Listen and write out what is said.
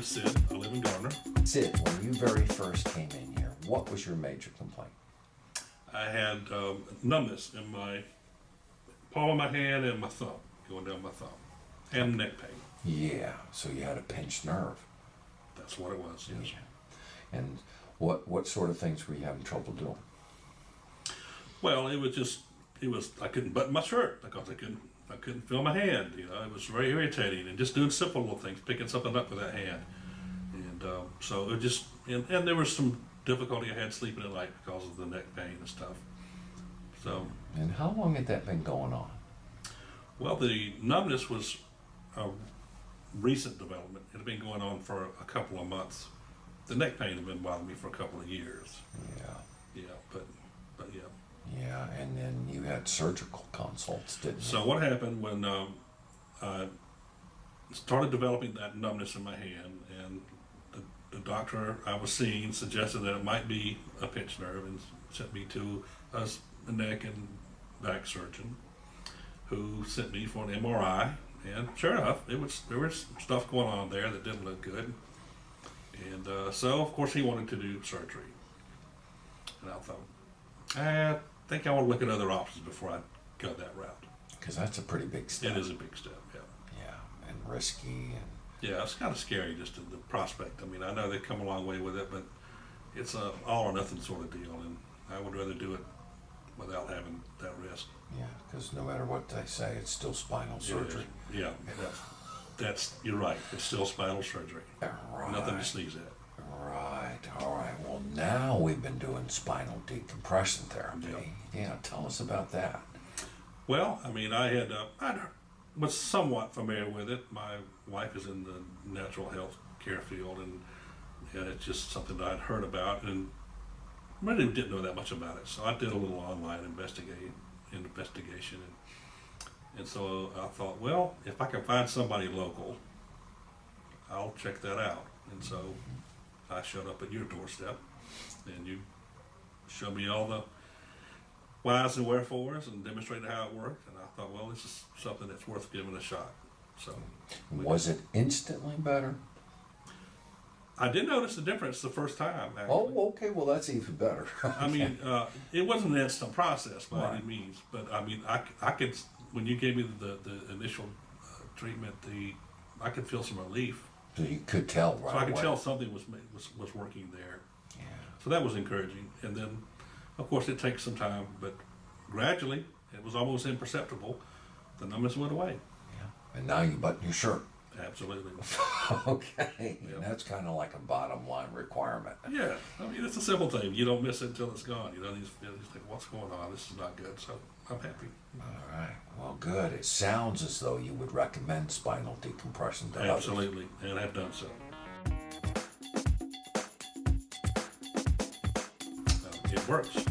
name's Sid. I live in Garner. Sid, when you very first came in here, what was your major complaint? I had numbness in my palm of my hand and my thumb, going down my thumb, and neck pain. Yeah, so you had a pinched nerve. That's what it was, yes. Yeah. And what sort of things were you having trouble doing? Well, I couldn't button my shirt because I couldn't feel my hand. You know, it was very irritating, and just doing simple little things, picking something up with that hand. And so it just, and there was some difficulty I had sleeping at night because of the neck pain and stuff. So. And how long had that been going on? Well, the numbness was a recent development. It had been going on for a couple of months. The neck pain had been bothering me for a couple of years. Yeah. Yeah, but yeah. Yeah, and then you had surgical consults, didn't you? So what happened when I started developing that numbness in my hand, and the doctor I was seeing suggested that it might be a pinched nerve and sent me to a neck and back surgeon who sent me for an MRI. And sure enough, there was stuff going on there that didn't look good. And so, of course, he wanted to do surgery. And I thought, I think I want to look at other options before I go that route. Because that's a pretty big step. It is a big step, yeah. Yeah, and risky. And Yeah, it's kind of scary, just the prospect. I mean, I know they've come a long way with it, but it's a all or nothing sort of deal, and I would rather do it without having that risk. yeah, because no matter what they say, it's still spinal surgery. Yeah, you're right. It's still spinal surgery. Right. Nothing to sneeze at. Right, all right. Well, now we've been doing spinal decompression therapy. Yep. Yeah, tell us about that. Well, I mean, I was somewhat familiar with it. My wife is in the natural health care field, and it's just something that I'd heard about, and really didn't know that much about it. So I did a little online investigation, and so I thought, well, if I can find somebody local, I'll check that out. And so I showed up at your doorstep, and you showed me all the whys and wherefores and demonstrated how it worked. And I thought, well, this is something that's worth giving a shot. So Was it instantly better? I did notice the difference the first time, actually. Oh, okay. Well, that's even better. I mean, it wasn't an instant process by Right. any means, but I mean, I could, when you gave me the initial treatment, I could feel some relief. So you could tell right So I could away. tell something was working there. Yeah. So that was encouraging. And then, of course, it takes some time, but gradually, it was almost imperceptible. The numbness went away. Yeah. And now you button your shirt. Absolutely. Okay. Yep. And that's kind of like a bottom line requirement. Yeah, I mean, it's a simple thing. You don't miss it until it's gone. You know, you think, what's going on? This is not good. So I'm happy. All right. Well, good. It sounds as though you would recommend spinal decompression to others. Absolutely, and have done so. It works.